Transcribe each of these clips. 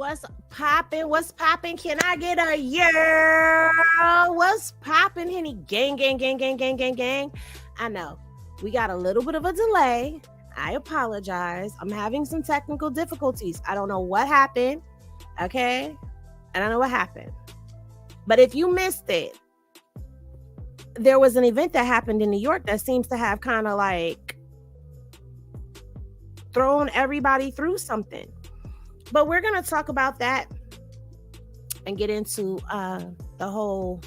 What's poppin'? What's poppin'? Can I get a yeah? What's poppin', Henny? Gang, gang, gang, gang, gang, gang, gang. I know we got a little bit of a delay. I apologize. I'm having some technical difficulties. I don't know what happened. Okay? I don't know what happened. But if you missed it, there was an event that happened in New York that seems to have kind of like thrown everybody through something. But we're going to talk about that and get into the whole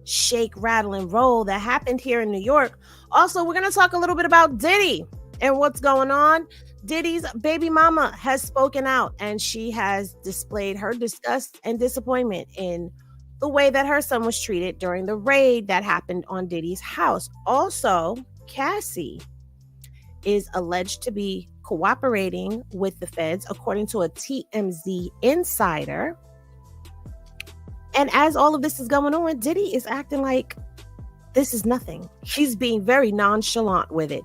shake, rattle, and roll that happened here in New York. Also, we're going to talk a little bit about Diddy and what's going on. Diddy's baby mama has spoken out, and she has displayed her disgust and disappointment in the way that her son was treated during the raid that happened on Diddy's house. Also, Cassie is alleged to be cooperating with the feds, according to a TMZ insider. And as all of this is going on, Diddy is acting like this is nothing. He's being very nonchalant with it.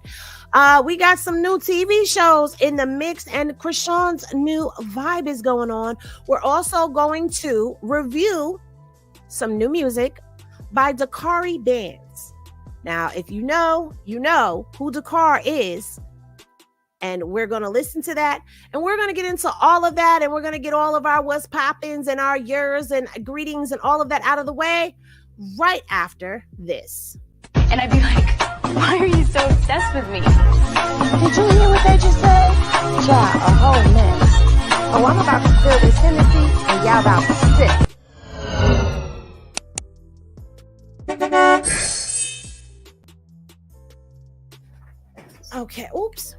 We got some new TV shows in the mix, and Chrisean's new vibe is going on. We're also going to review some new music by DakariBanz. Now, if you know who Dakar is, and we're going to listen to that, and we're going to get into all of that, and we're going to get all of our what's poppins and our years and greetings and all of that out of the way right after this. And I'd be like, why are you so obsessed with me? Did you hear what they just said? Child, a whole mess. Oh, I'm about to fill this Hennessy, and y'all about to sip. Okay, oops.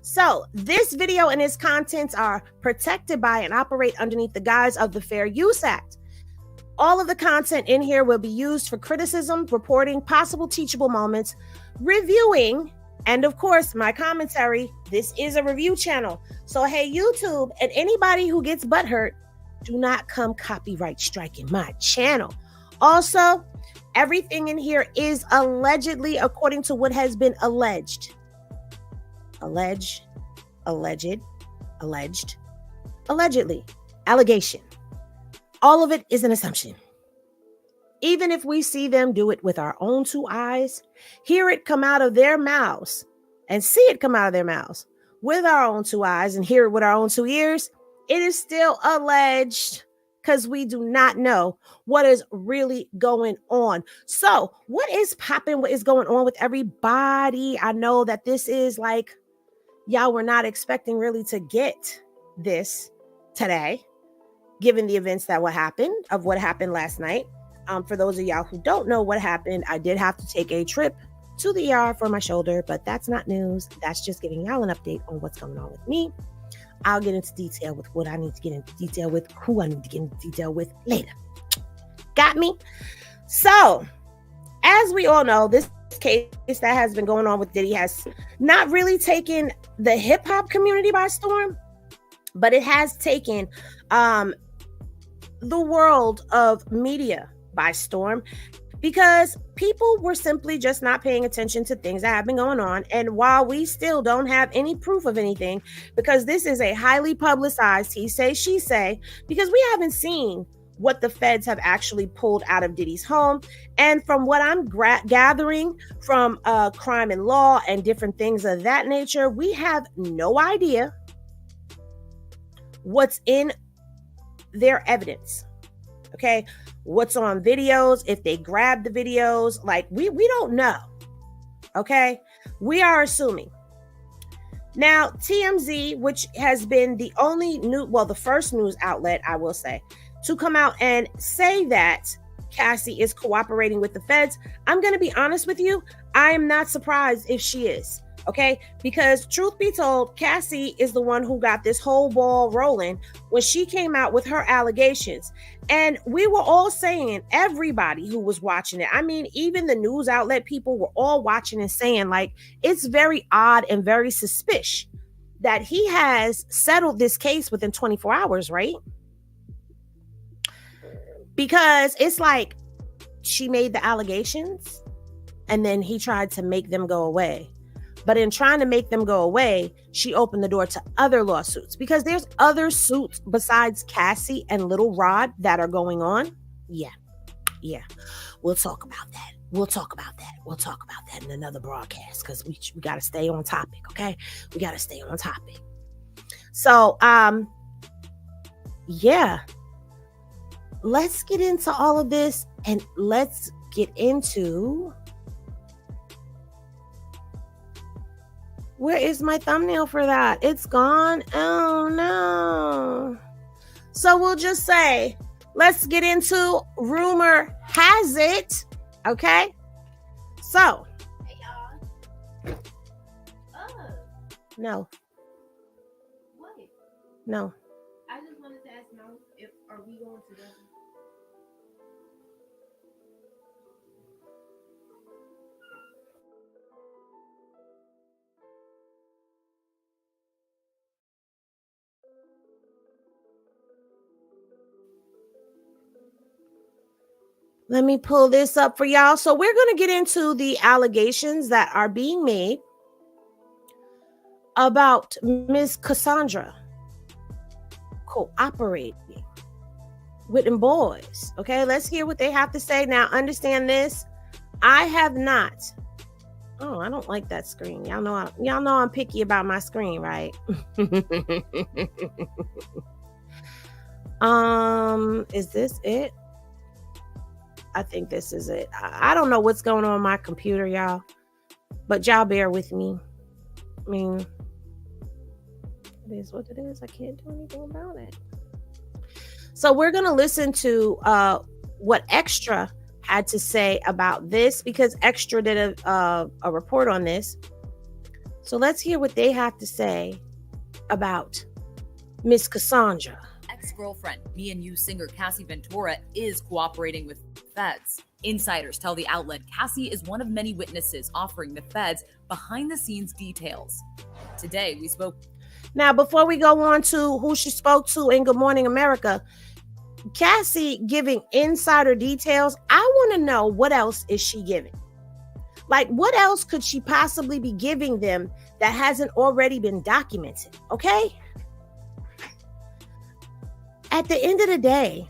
So this video and its contents are protected by and operate underneath the guise of the Fair Use Act. All of the content in here will be used for criticism, reporting possible teachable moments, reviewing, and of course, my commentary. This is a review channel. So hey, YouTube and anybody who gets butthurt, do not come copyright striking my channel. Also, everything in here is allegedly according to what has been alleged. Allegedly, allegation. All of it is an assumption. Even if we see them do it with our own two eyes, hear it come out of their mouths, and see it come out of their mouths with our own two eyes, and hear it with our own two ears, it is still alleged, because we do not know what is really going on. So what is popping? What is going on with everybody? I know that this is like, y'all were not expecting really to get this today, given the events that what happened last night. For those of y'all who don't know what happened, I did have to take a trip to the ER for my shoulder, but that's not news. That's just giving y'all an update on what's going on with me. I'll get into detail with what I need to get into detail with, who I need to get into detail with later. Got me? So, as we all know, this case that has been going on with Diddy has not really taken the hip-hop community by storm, but it has taken the world of media by storm, because people were simply just not paying attention to things that have been going on. And while we still don't have any proof of anything, because this is a highly publicized he say, she say, because we haven't seen what the feds have actually pulled out of Diddy's home. And from what I'm gathering from crime and law and different things of that nature, we have no idea what's in their evidence. Okay, what's on videos, if they grabbed the videos, like we don't know. Okay, we are assuming. Now, TMZ, which has been the only the first news outlet, I will say, to come out and say that Cassie is cooperating with the feds, I'm going to be honest with you, I am not surprised if she is. Okay, because truth be told, Cassie is the one who got this whole ball rolling when she came out with her allegations. And we were all saying, everybody who was watching it, I mean, even the news outlet people were all watching and saying, like, it's very odd and very suspicious that he has settled this case within 24 hours, right? Because it's like she made the allegations and then he tried to make them go away. But in trying to make them go away, she opened the door to other lawsuits because there's other suits besides Cassie and Little Rod that are going on. Yeah. We'll talk about that. We'll talk about that in another broadcast because we got to stay on topic, okay? We got to stay on topic. So, yeah. Let's get into all of this and let's get into... Where is my thumbnail for that? It's gone. Oh, no. So we'll just say, let's get into rumor has it. Okay? So. Hey, y'all. No. What? No. I just wanted to ask Mom, are we going together? Let me pull this up for y'all. So we're going to get into the allegations that are being made about Miss Cassandra cooperating with them boys. Okay, let's hear what they have to say. Now, understand this. I have not. Oh, I don't like that screen. Y'all know I'm picky about my screen, right? Is this it? I think this is it. I don't know what's going on with my computer, y'all. But y'all bear with me. I mean, it is what it is. I can't do anything about it. So we're going to listen to what Extra had to say about this because Extra did a report on this. So let's hear what they have to say about Miss Cassandra. Ex-girlfriend, Me and You singer Cassie Ventura is cooperating with feds. Insiders tell the outlet Cassie is one of many witnesses offering the feds behind-the-scenes details. Today, we spoke. Now, before we go on to who she spoke to in Good Morning America, Cassie giving insider details. I want to know what else is she giving? Like, what else could she possibly be giving them that hasn't already been documented? Okay? At the end of the day,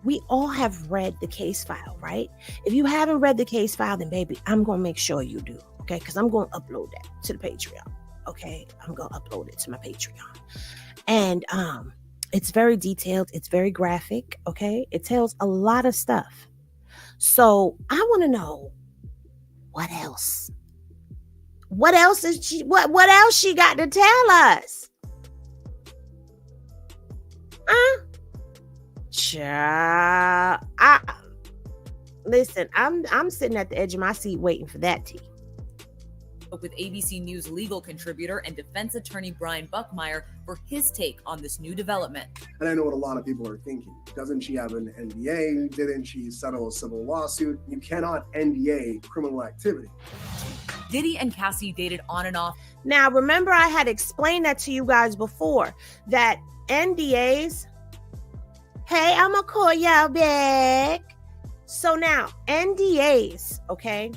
we all have read the case file, right? If you haven't read the case file, then baby, I'm going to make sure you do, okay? Because I'm going to upload that to the Patreon, okay? I'm going to upload it to my Patreon. And it's very detailed. It's very graphic, okay? It tells a lot of stuff. So I want to know what else? What else is she, what else she got to tell us? Child, listen, I'm sitting at the edge of my seat waiting for that tea. With ABC News legal contributor and defense attorney Brian Buckmeyer for his take on this new development. And I know what a lot of people are thinking. Doesn't she have an NDA? Didn't she settle a civil lawsuit? You cannot NDA criminal activity. Diddy and Cassie dated on and off. Now, remember I had explained that to you guys before, that NDAs, hey, I'm gonna call y'all back. So now, NDAs, okay?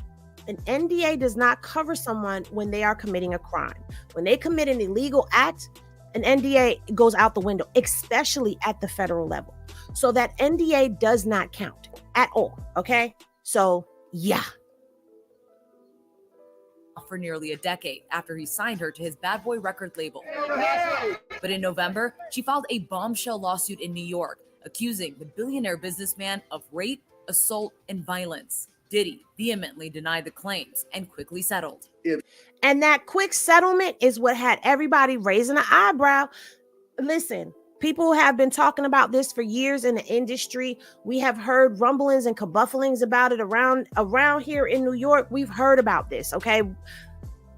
An NDA does not cover someone when they are committing a crime. When they commit an illegal act, an NDA goes out the window, especially at the federal level. So that NDA does not count at all, okay? So, yeah. For nearly a decade after he signed her to his Bad Boy record label. But in November, she filed a bombshell lawsuit in New York, accusing the billionaire businessman of rape, assault, and violence. Diddy vehemently denied the claims and quickly settled. And that quick settlement is what had everybody raising an eyebrow. Listen, people have been talking about this for years in the industry. We have heard rumblings and kabufflings about it around here in New York. We've heard about this, okay?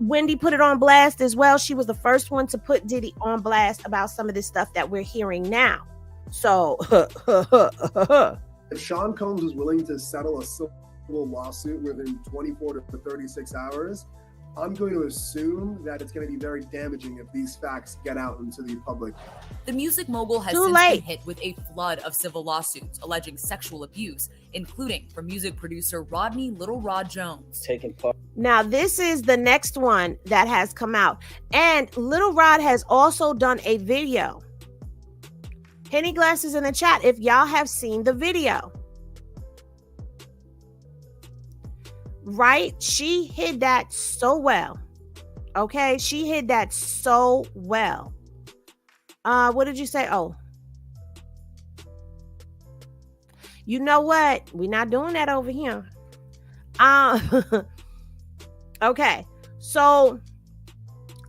Wendy put it on blast as well. She was the first one to put Diddy on blast about some of this stuff that we're hearing now. So, if Sean Combs is willing to settle a civil lawsuit within 24 to 36 hours, I'm going to assume that it's going to be very damaging if these facts get out into the public. The music mogul has Too since late. been hit with a flood of civil lawsuits alleging sexual abuse, including from music producer Rodney Little Rod Jones. Taking part. Now, this is the next one that has come out. And Little Rod has also done a video. Henny Glasses in the chat if y'all have seen the video. Right? She hid that so well. Okay? She hid that so well. What did you say? Oh. You know what? We're not doing that over here. Okay. So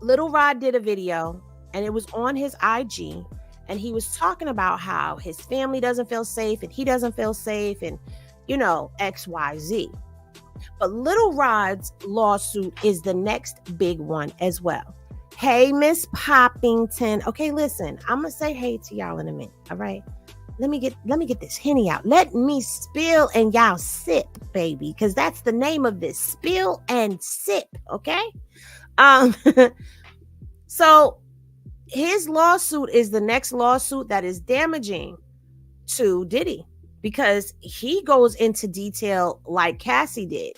Little Rod did a video and it was on his IG and he was talking about how his family doesn't feel safe and he doesn't feel safe and, you know, XYZ. But Little Rod's lawsuit is the next big one as well. Hey, Miss Poppington. Okay, listen, I'm gonna say hey to y'all in a minute. All right. Let me get this Henny out. Let me spill and y'all sip, baby, because that's the name of this. Spill and sip. Okay. So his lawsuit is the next lawsuit that is damaging to Diddy, because he goes into detail like Cassie did.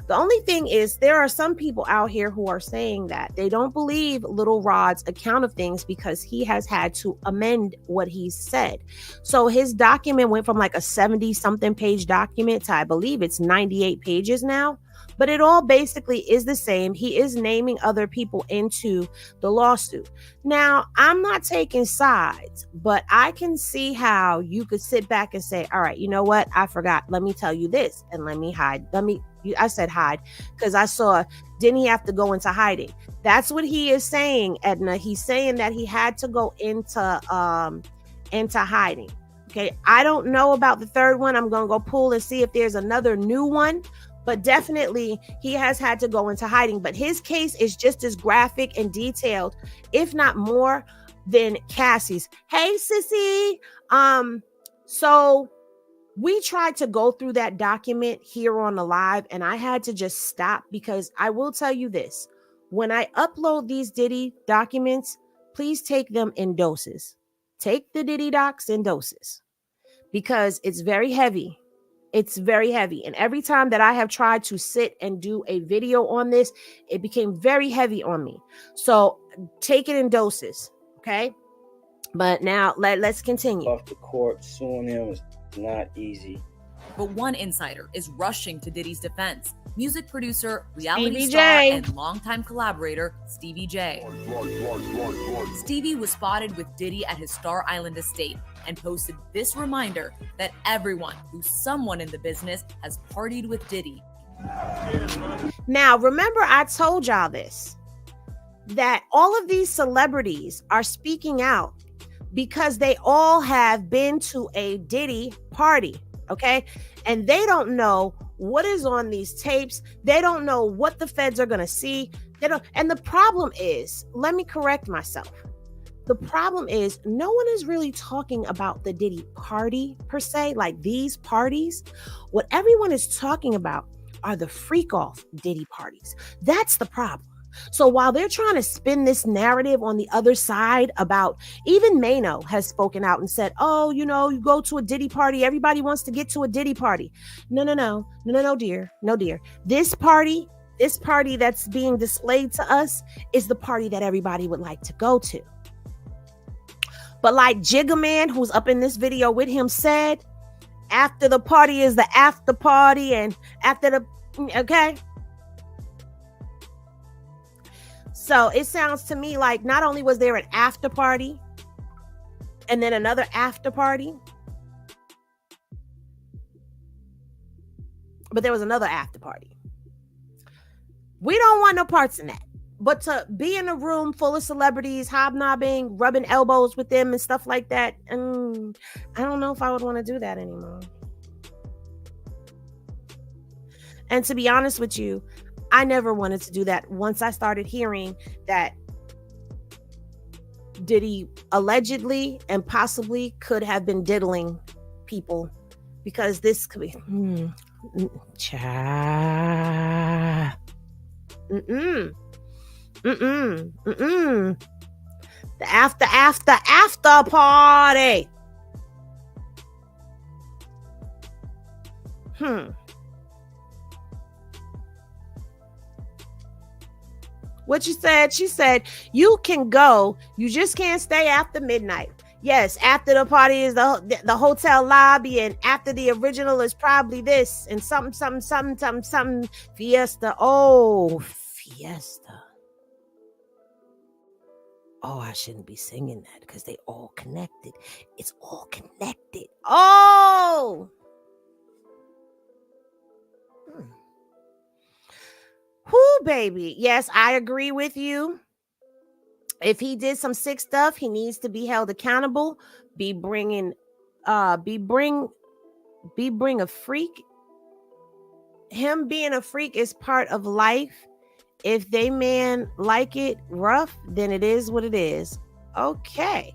The only thing is there are some people out here who are saying that they don't believe Little Rod's account of things because he has had to amend what he said. So his document went from like a 70 something page document to I believe it's 98 pages now. But it all basically is the same. He is naming other people into the lawsuit. Now, I'm not taking sides, but I can see how you could sit back and say, all right, you know what? I forgot. Let me tell you this and let me hide. I said hide because I saw, didn't he have to go into hiding? That's what he is saying, Edna. He's saying that he had to go into hiding. Okay. I don't know about the third one. I'm going to go pull and see if there's another new one. But definitely he has had to go into hiding. But his case is just as graphic and detailed, if not more, than Cassie's. Hey, sissy. So we tried to go through that document here on the live, and I had to just stop because I will tell you this. When I upload these Diddy documents, please take them in doses. Take the Diddy docs in doses because it's very heavy. It's very heavy. And every time that I have tried to sit and do a video on this, it became very heavy on me. So take it in doses. Okay. But now let's continue. Off the court, suing him is not easy. But one insider is rushing to Diddy's defense. Music producer, reality Stevie star, J. and longtime collaborator, Stevie J. Stevie was spotted with Diddy at his Star Island estate and posted this reminder that everyone who's someone in the business has partied with Diddy. Now, remember I told y'all this, that all of these celebrities are speaking out because they all have been to a Diddy party, okay? And they don't know what is on these tapes. They don't know what the feds are going to see. They don't. And the problem is, let me correct myself. The problem is no one is really talking about the Diddy party per se, like these parties. What everyone is talking about are the freak off Diddy parties. That's the problem. So while they're trying to spin this narrative on the other side about, even Mano has spoken out and said, oh, you know, you go to a Diddy party, everybody wants to get to a Diddy party. No, dear. No, dear. This party that's being displayed to us is the party that everybody would like to go to. But like Jigga Man, who's up in this video with him, said, after the party is the after party, and after the, okay? So it sounds to me like not only was there an after party and then another after party, but there was another after party. We don't want no parts in that. But to be in a room full of celebrities, hobnobbing, rubbing elbows with them and stuff like that, I don't know if I would want to do that anymore. And to be honest with you, I never wanted to do that once I started hearing that Diddy allegedly and possibly could have been diddling people, because this could be The after party. What she said? She said, you can go, you just can't stay after midnight. Yes, after the party is the hotel lobby, and after the original is probably this and something fiesta. Oh, fiesta. Oh, I shouldn't be singing that because they all connected. It's all connected. Oh. Whoo, baby. Yes, I agree with you. If he did some sick stuff, he needs to be held accountable. Bring a freak. Him being a freak is part of life. If they man like it rough, then it is what it is. Okay.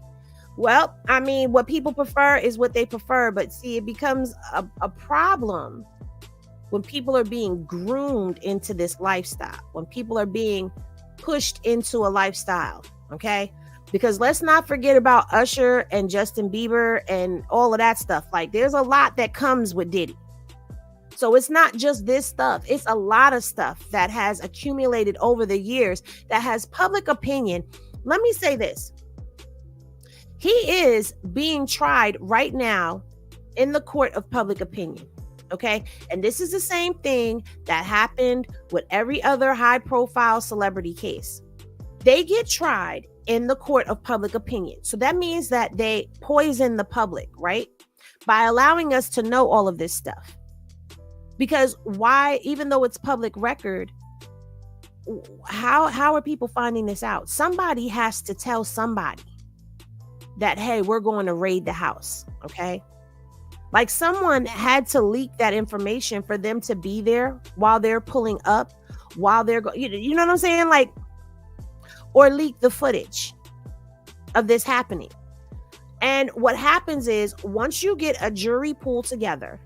Well, I mean, what people prefer is what they prefer, but see, it becomes a problem when people are being groomed into this lifestyle, when people are being pushed into a lifestyle, okay? Because let's not forget about Usher and Justin Bieber and all of that stuff. Like, there's a lot that comes with Diddy. So it's not just this stuff. It's a lot of stuff that has accumulated over the years that has public opinion. Let me say this. He is being tried right now in the court of public opinion. Okay. And this is the same thing that happened with every other high profile celebrity case. They get tried in the court of public opinion. So that means that they poison the public, right? By allowing us to know all of this stuff. Because why, even though it's public record, how are people finding this out? Somebody has to tell somebody that, hey, we're going to raid the house. Okay. Like, someone had to leak that information for them to be there while they're pulling up, while they're you know what I'm saying? Like, or leak the footage of this happening. And what happens is, once you get a jury pool together,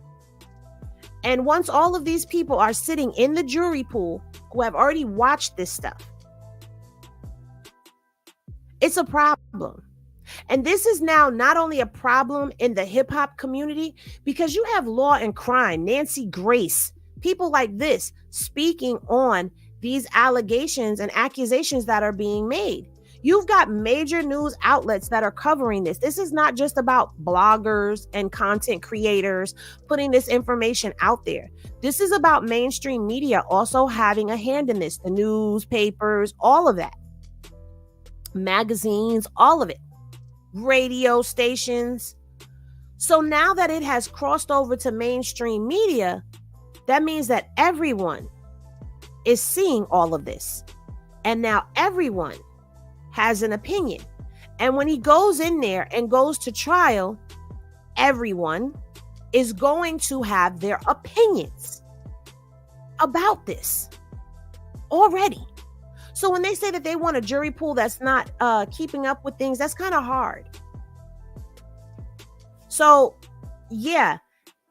and once all of these people are sitting in the jury pool who have already watched this stuff, it's a problem. And this is now not only a problem in the hip hop community, because you have Law and Crime, Nancy Grace, people like this speaking on these allegations and accusations that are being made. You've got major news outlets that are covering this. This is not just about bloggers and content creators putting this information out there. This is about mainstream media also having a hand in this. The newspapers, all of that. Magazines, all of it. Radio stations. So now that it has crossed over to mainstream media, that means that everyone is seeing all of this. And now everyone has an opinion. And when he goes in there and goes to trial, everyone is going to have their opinions about this already. So when they say that they want a jury pool that's not keeping up with things, that's kind of hard. So yeah,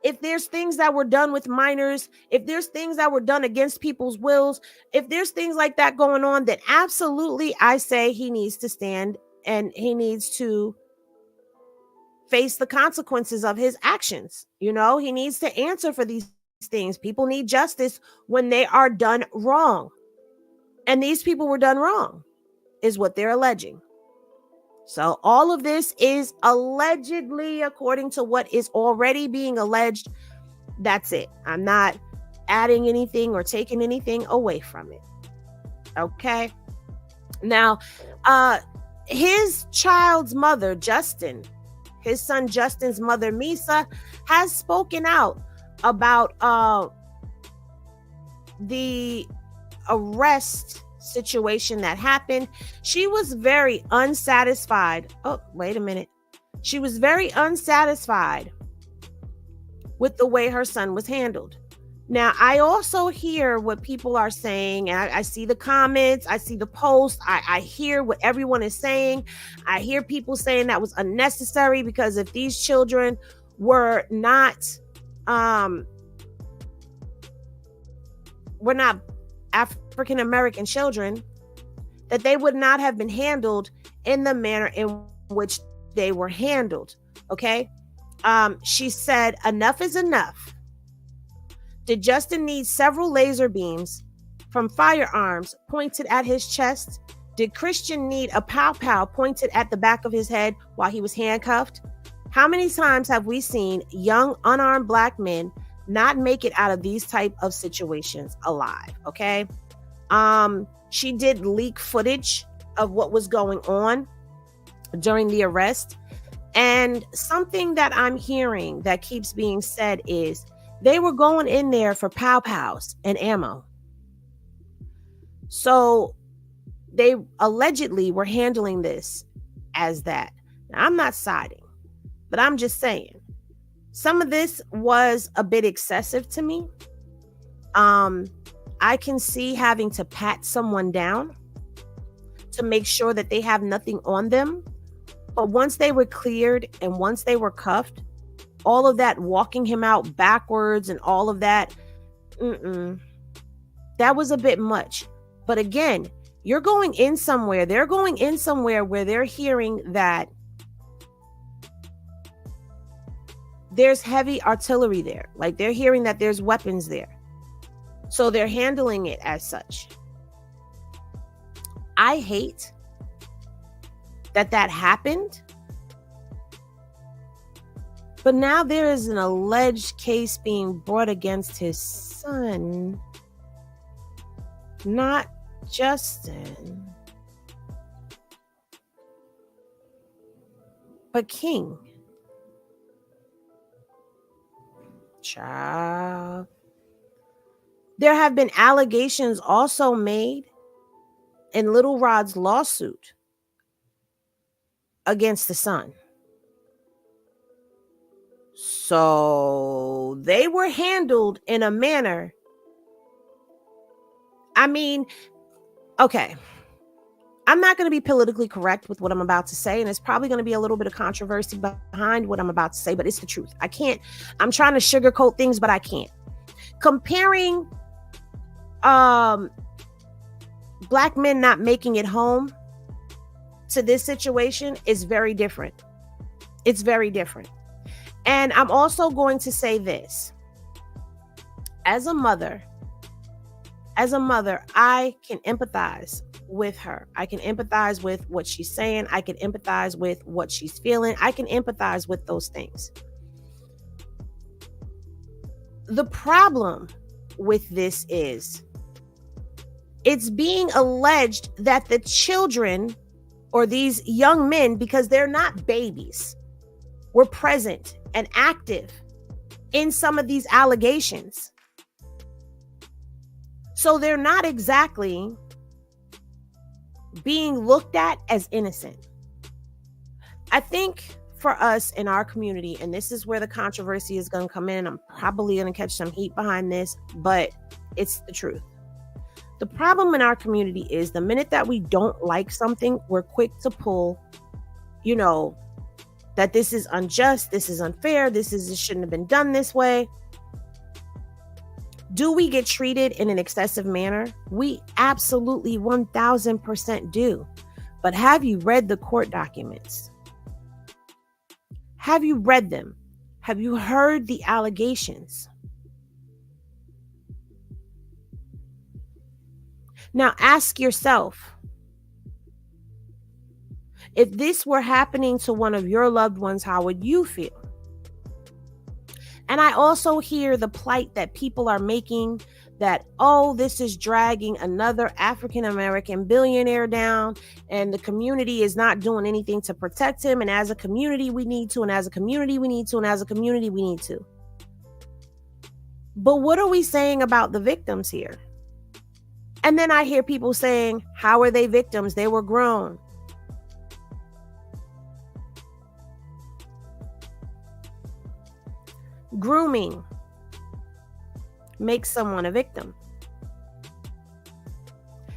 if there's things that were done with minors, if there's things that were done against people's wills, if there's things like that going on, then absolutely I say he needs to stand and he needs to face the consequences of his actions. You know, he needs to answer for these things. People need justice when they are done wrong. And these people were done wrong, is what they're alleging. So all of this is allegedly, according to what is already being alleged. That's it. I'm not adding anything or taking anything away from it. Okay. Now, his child's mother, Justin, his son Justin's mother, Meesa, has spoken out about the arrest situation that happened. She was very unsatisfied. Oh, wait a minute. She was very unsatisfied with the way her son was handled. Now, I also hear what people are saying. I see the comments. I see the posts. I hear what everyone is saying. I hear people saying that was unnecessary because if these children were not African American children, that they would not have been handled in the manner in which they were handled. Okay. She said, enough is enough. Did Justin need several laser beams from firearms pointed at his chest? Did Chrisean need a pow-pow pointed at the back of his head while he was handcuffed? How many times have we seen young, unarmed black men not make it out of these type of situations alive? Okay. She did leak footage of what was going on during the arrest. And something that I'm hearing that keeps being said is they were going in there for pow-pows and ammo. So they allegedly were handling this as that. Now, I'm not siding, but I'm just saying some of this was a bit excessive to me. I can see having to pat someone down to make sure that they have nothing on them. But once they were cleared and once they were cuffed, all of that walking him out backwards and all of that, that was a bit much. But again, you're going in somewhere. They're going in somewhere where they're hearing that there's heavy artillery there. Like they're hearing that there's weapons there. So they're handling it as such. I hate that happened. But now there is an alleged case being brought against his son, not Justin, but King. Child. There have been allegations also made in Little Rod's lawsuit against the son. So they were handled in a manner. I mean, okay. I'm not going to be politically correct with what I'm about to say, and it's probably going to be a little bit of controversy behind what I'm about to say, but it's the truth. I'm trying to sugarcoat things, but I can't. Comparing black men not making it home to this situation is very different. It's very different. And I'm also going to say this. As a mother, I can empathize with her. I can empathize with what she's saying. I can empathize with what she's feeling. I can empathize with those things. The problem with this is it's being alleged that the children or these young men, because they're not babies, were present and active in some of these allegations. So they're not exactly being looked at as innocent. I think for us in our community, and this is where the controversy is going to come in, I'm probably going to catch some heat behind this, but it's the truth. The problem in our community is the minute that we don't like something, we're quick to pull, that this is unjust, this is unfair, this shouldn't have been done this way. Do we get treated in an excessive manner? We absolutely 1000% do. But have you read the court documents? Have you read them? Have you heard the allegations? Now ask yourself, if this were happening to one of your loved ones, how would you feel? And I also hear the plight that people are making that, this is dragging another African-American billionaire down and the community is not doing anything to protect him. And as a community, we need to, and as a community, we need to, and as a community, we need to. But what are we saying about the victims here? And then I hear people saying, how are they victims? They were grown. Grooming makes someone a victim.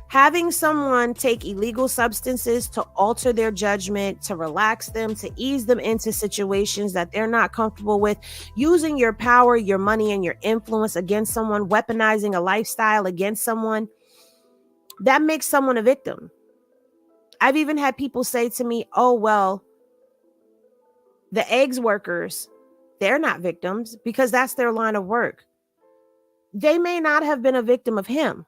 Having someone take illegal substances to alter their judgment, to relax them, to ease them into situations that they're not comfortable with, using your power, your money, and your influence against someone, weaponizing a lifestyle against someone, that makes someone a victim. I've even had people say to me, oh, well, the eggs workers, they're not victims because that's their line of work. They may not have been a victim of him,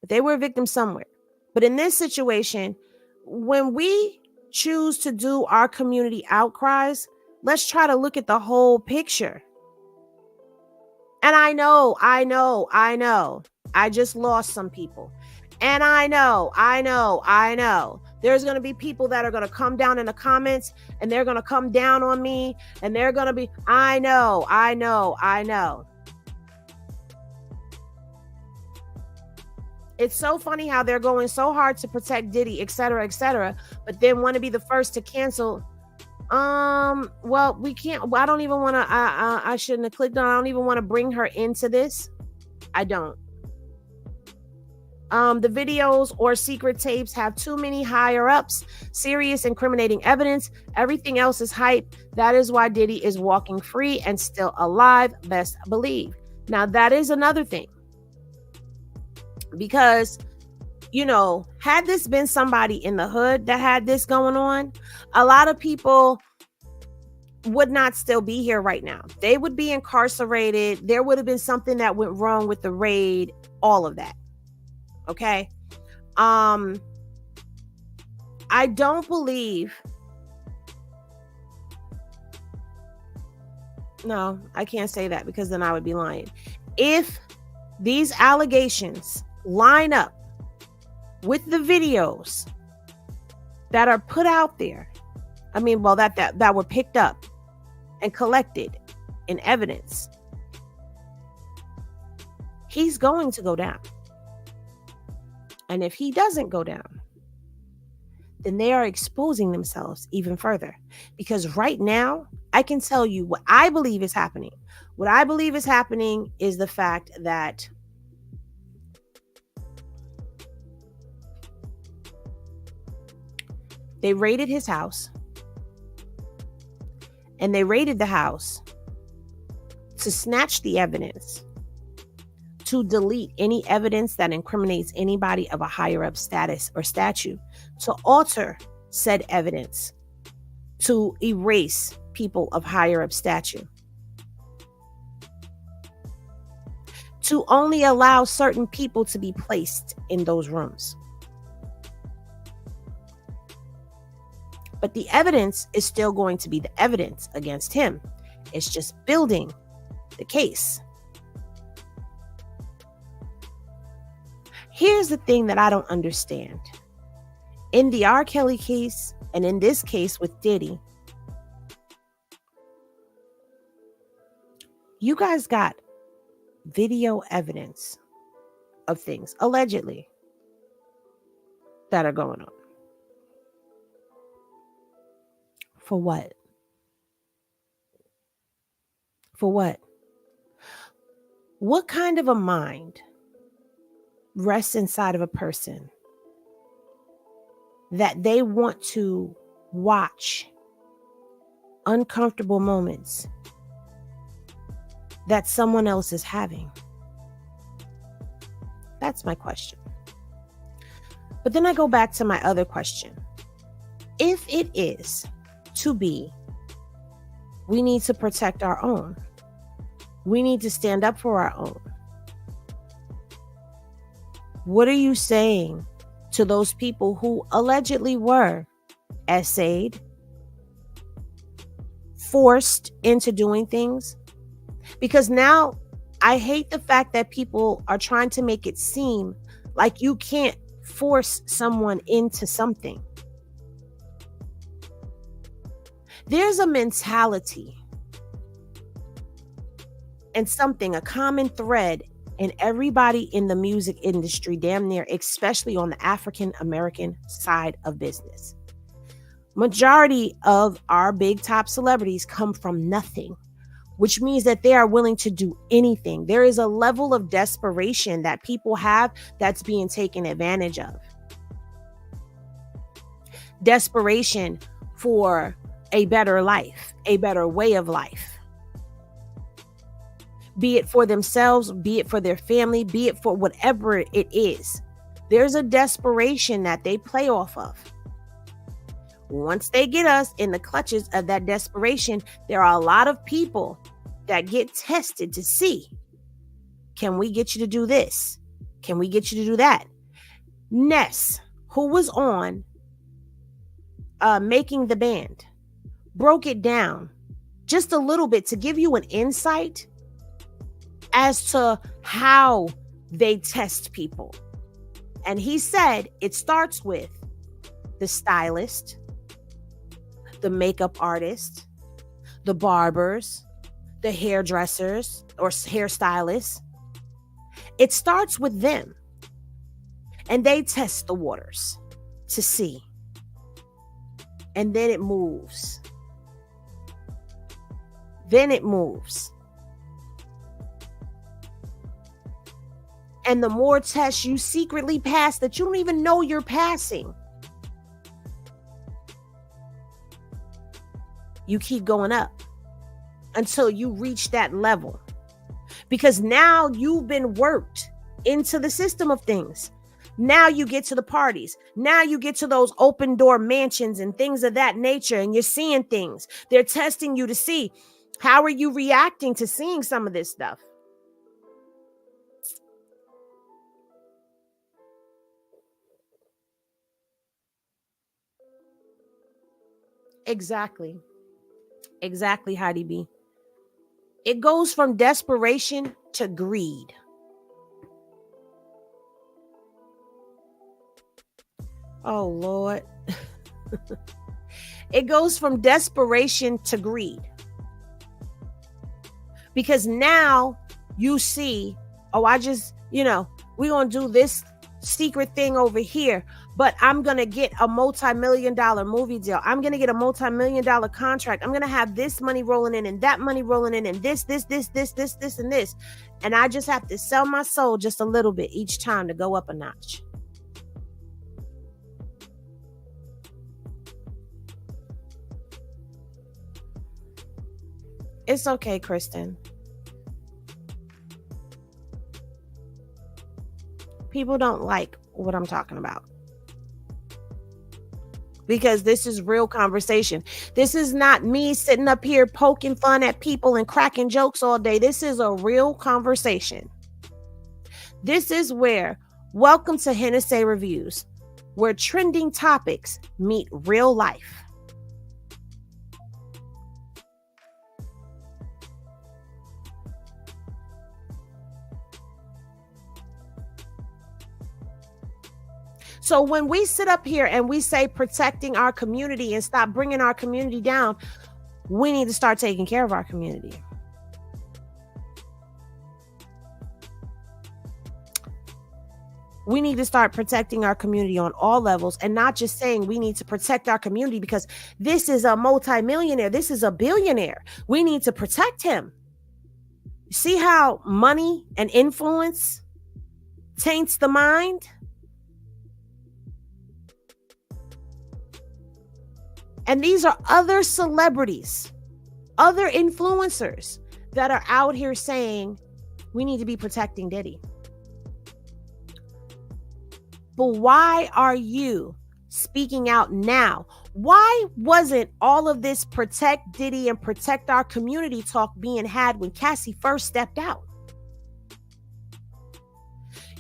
but they were a victim somewhere. But in this situation, when we choose to do our community outcries, let's try to look at the whole picture. And I know, I just lost some people. And I know. There's going to be people that are going to come down in the comments and they're going to come down on me and they're going to be, I know. It's so funny how they're going so hard to protect Diddy, et cetera, but then want to be the first to cancel. Well, we can't. I don't even want to. I shouldn't have clicked on. I don't even want to bring her into this. I don't. The videos or secret tapes have too many higher ups, serious incriminating evidence. Everything else is hype. That is why Diddy is walking free and still alive. Best believe. Now that is another thing. Because, you know, had this been somebody in the hood that had this going on, a lot of people would not still be here right now. They would be incarcerated. There would have been something that went wrong with the raid, all of that. Okay. I don't believe. No, I can't say that because then I would be lying. If these allegations line up with the videos that are put out there, I mean, well, that were picked up and collected in evidence, he's going to go down. And if he doesn't go down, then they are exposing themselves even further. Because right now, I can tell you what I believe is happening. What I believe is happening is the fact that they raided his house. And they raided the house to snatch the evidence, to delete any evidence that incriminates anybody of a higher up status or statue, to alter said evidence, to erase people of higher up stature, to only allow certain people to be placed in those rooms. But the evidence is still going to be the evidence against him. It's just building the case. Here's the thing that I don't understand. In the R. Kelly case, and in this case with Diddy, you guys got video evidence of things, allegedly, that are going on. For what? For what? What kind of a mind rests inside of a person that they want to watch uncomfortable moments that someone else is having? That's my question. But then I go back to my other question. If it is to be, we need to protect our own. We need to stand up for our own. What are you saying to those people who allegedly were essayed, forced into doing things? Because now I hate the fact that people are trying to make it seem like you can't force someone into something. There's a mentality and something, a common thread in everybody in the music industry, damn near, especially on the African American side of business. Majority of our big top celebrities come from nothing, which means that they are willing to do anything. There is a level of desperation that people have that's being taken advantage of. Desperation for a better life, a better way of life. Be it for themselves, be it for their family, be it for whatever it is. There's a desperation that they play off of. Once they get us in the clutches of that desperation, there are a lot of people that get tested to see, can we get you to do this? Can we get you to do that? Ness, who was on Making the Band, broke it down just a little bit to give you an insight as to how they test people. And he said it starts with the stylist, the makeup artist, the barbers, the hairdressers or hairstylists. It starts with them. And they test the waters to see. And then it moves. Then it moves. And the more tests you secretly pass that you don't even know you're passing, you keep going up until you reach that level. Because now you've been worked into the system of things. Now you get to the parties. Now you get to those open door mansions and things of that nature, and you're seeing things. They're testing you to see, how are you reacting to seeing some of this stuff? Exactly. Exactly, Heidi B. It goes from desperation to greed. Oh, Lord. It goes from desperation to greed. Because now you see, oh, we're going to do this secret thing over here, but I'm going to get a multi-million-dollar movie deal. I'm going to get a multi-million-dollar contract. I'm going to have this money rolling in and that money rolling in and this, and this. And I just have to sell my soul just a little bit each time to go up a notch. It's okay, Kristen. People don't like what I'm talking about. Because this is real conversation. This is not me sitting up here poking fun at people and cracking jokes all day. This is a real conversation. This is where, welcome to Hennessy Reviews, where trending topics meet real life. So when we sit up here and we say protecting our community and stop bringing our community down, we need to start taking care of our community. We need to start protecting our community on all levels and not just saying we need to protect our community because this is a multimillionaire. This is a billionaire. We need to protect him. See how money and influence taints the mind? And these are other celebrities, other influencers that are out here saying we need to be protecting Diddy. But why are you speaking out now? Why wasn't all of this protect Diddy and protect our community talk being had when Cassie first stepped out?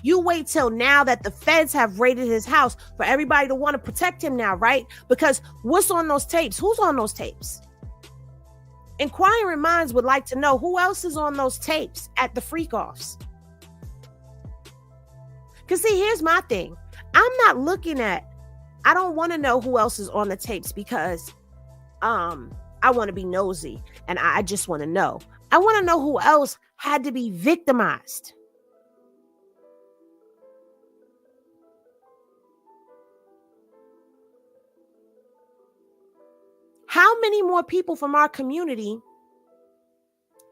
You wait till now that the feds have raided his house for everybody to want to protect him now, right? Because what's on those tapes? Who's on those tapes? Inquiring minds would like to know who else is on those tapes at the freak-offs. Because see, here's my thing. I don't want to know who else is on the tapes because I want to be nosy and I just want to know. I want to know who else had to be victimized. How many more people from our community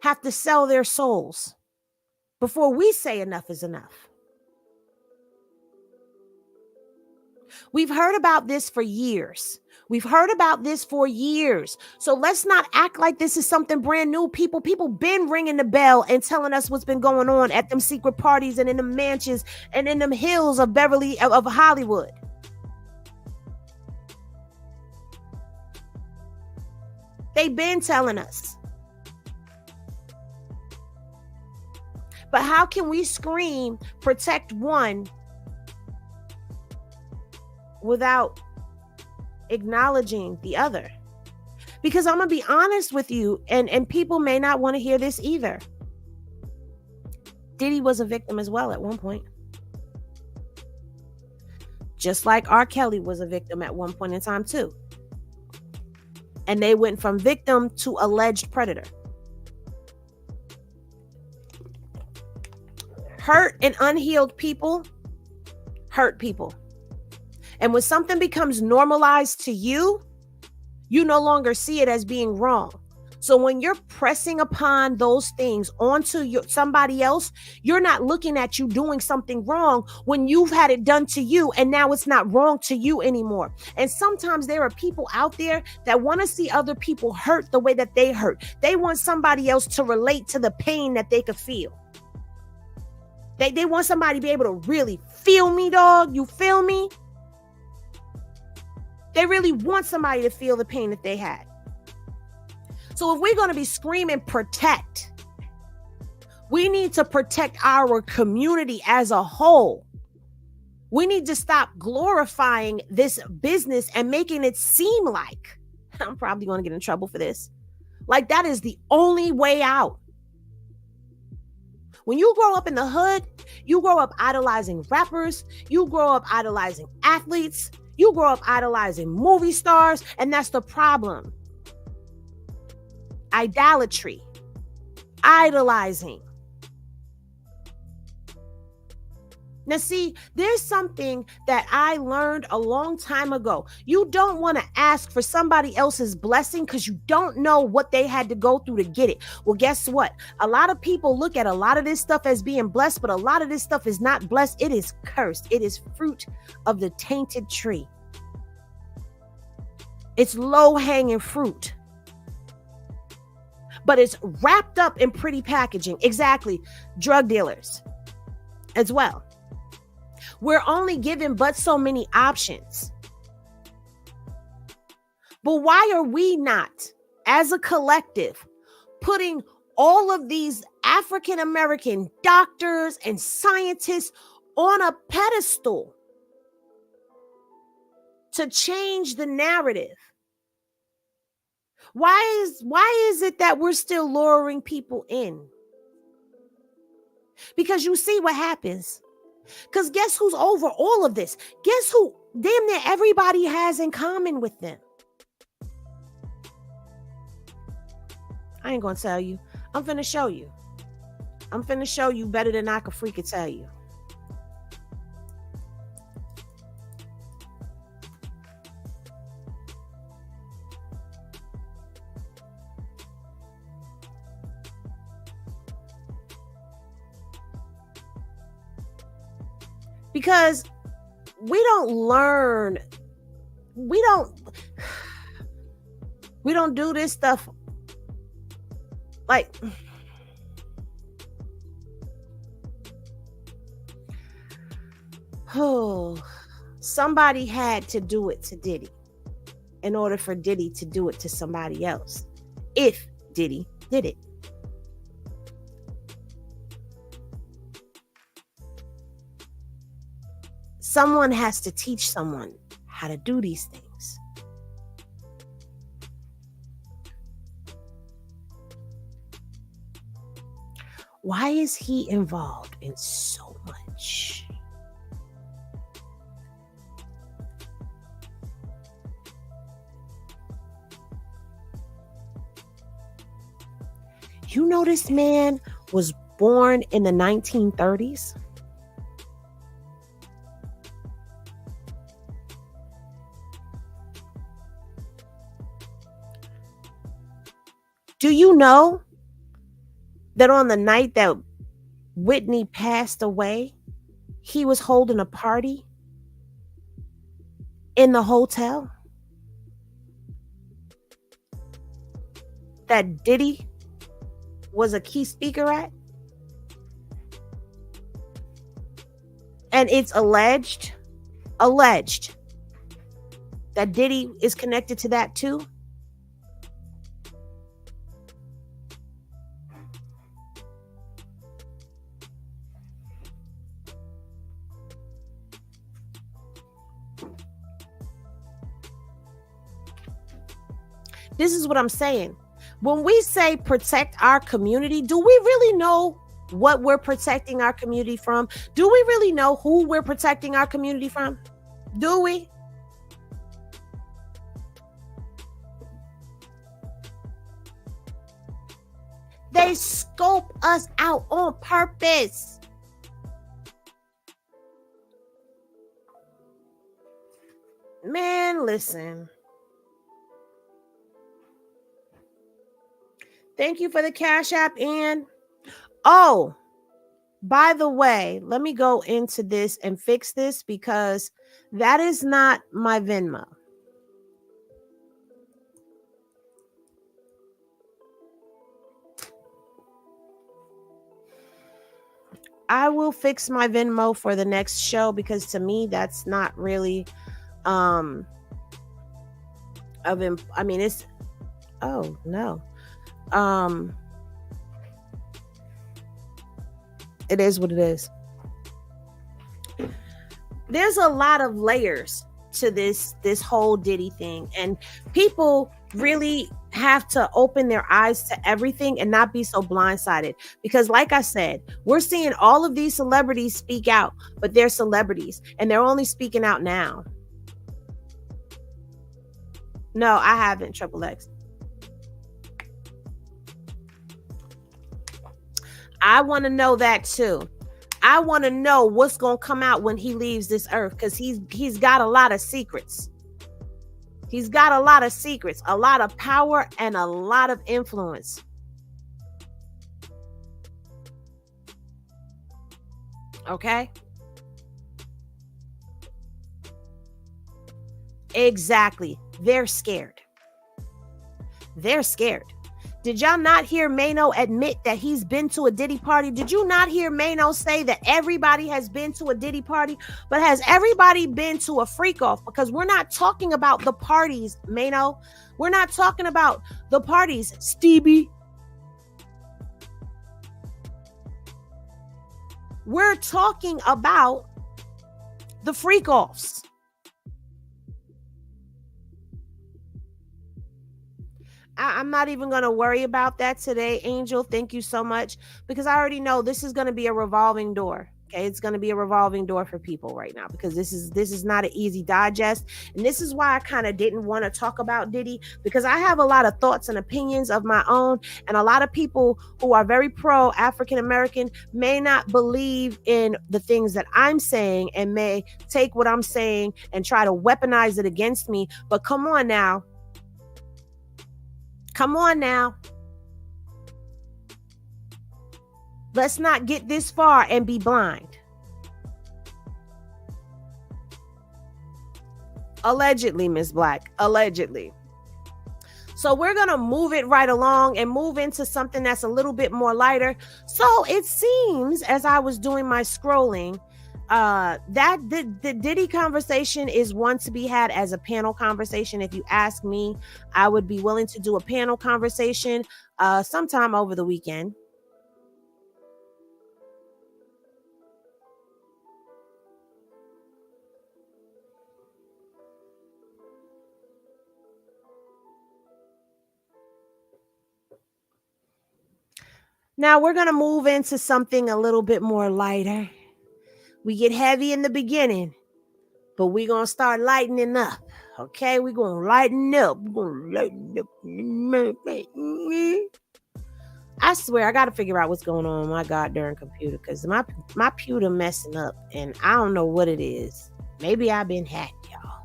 have to sell their souls before we say enough is enough? We've heard about this for years. We've heard about this for years. So let's not act like this is something brand new. People been ringing the bell and telling us what's been going on at them secret parties and in the mansions and in them hills of of Hollywood. They've been telling us. But how can we scream, protect one, without acknowledging the other? Because I'm gonna be honest with you, and people may not want to hear this either. Diddy was a victim as well at one point. Just like R. Kelly was a victim at one point in time too. And they went from victim to alleged predator. Hurt and unhealed people hurt people. And when something becomes normalized to you, you no longer see it as being wrong. So when you're pressing upon those things onto somebody else, you're not looking at you doing something wrong when you've had it done to you and now it's not wrong to you anymore. And sometimes there are people out there that want to see other people hurt the way that they hurt. They want somebody else to relate to the pain that they could feel. They want somebody to be able to really feel me, dog. You feel me? They really want somebody to feel the pain that they had. So if we're going to be screaming protect, we need to protect our community as a whole. We need to stop glorifying this business and making it seem like, I'm probably going to get in trouble for this, like that is the only way out. When you grow up in the hood, you grow up idolizing rappers, you grow up idolizing athletes, you grow up idolizing movie stars, and that's the problem. Idolatry, idolizing. Now, see, there's something that I learned a long time ago. You don't want to ask for somebody else's blessing because you don't know what they had to go through to get it. Well, guess what? A lot of people look at a lot of this stuff as being blessed, but a lot of this stuff is not blessed. It is cursed. It is fruit of the tainted tree. It's low-hanging fruit. But it's wrapped up in pretty packaging. Exactly. Drug dealers as well. We're only given but so many options. But why are we not, as a collective, putting all of these African American doctors and scientists on a pedestal to change the narrative? Why is it that we're still luring people in? Because you see what happens. Because guess who's over all of this? Guess who damn near everybody has in common with them? I ain't gonna tell you. I'm finna show you. I'm finna show you better than I could freaking tell you. Because we don't learn, we don't do this stuff like, oh, somebody had to do it to Diddy in order for Diddy to do it to somebody else, if Diddy did it. Someone has to teach someone how to do these things. Why is he involved in so much? You know, this man was born in the 1930s. Do you know that on the night that Whitney passed away, he was holding a party in the hotel that Diddy was a key speaker at? And it's alleged that Diddy is connected to that too. This is what I'm saying. When we say protect our community, do we really know what we're protecting our community from? Do we really know who we're protecting our community from? Do we? They scope us out on purpose. Man, listen. Thank you for the Cash App. And oh, by the way, let me go into this and fix this because that is not my Venmo. I will fix my Venmo for the next show because to me that's not really it's oh no. It is what it is. There's a lot of layers to this whole Diddy thing, and people really have to open their eyes to everything and not be so blindsided, because like I said, we're seeing all of these celebrities speak out, but they're celebrities and they're only speaking out now. No, I haven't, Triple X. I want to know that too. I want to know what's going to come out when he leaves this earth, because he's got a lot of secrets. He's got a lot of secrets, a lot of power, and a lot of influence. Okay? Exactly. They're scared. They're scared. Did y'all not hear Mano admit that he's been to a Diddy party? Did you not hear Mano say that everybody has been to a Diddy party? But has everybody been to a freak off? Because we're not talking about the parties, Mano. We're not talking about the parties, Stevie. We're talking about the freak offs. I'm not even going to worry about that today, Angel. Thank you so much, because I already know this is going to be a revolving door. Okay, it's going to be a revolving door for people right now, because this is not an easy digest, and this is why I kind of didn't want to talk about Diddy, because I have a lot of thoughts and opinions of my own, and a lot of people who are very pro African American may not believe in the things that I'm saying and may take what I'm saying and try to weaponize it against me. But come on now. Come on now. Let's not get this far and be blind. Allegedly, Miss Black. Allegedly. So we're going to move it right along and move into something that's a little bit more lighter. So it seems, as I was doing my scrolling, that the Diddy conversation is one to be had as a panel conversation. If you ask me, I would be willing to do a panel conversation sometime over the weekend. Now we're going to move into something a little bit more lighter. We get heavy in the beginning, but we're going to start lightening up. Okay? We're going to lighten up. We're going to lighten up. I swear, I got to figure out what's going on with my goddamn computer, because my computer messing up, and I don't know what it is. Maybe I've been hacked, y'all.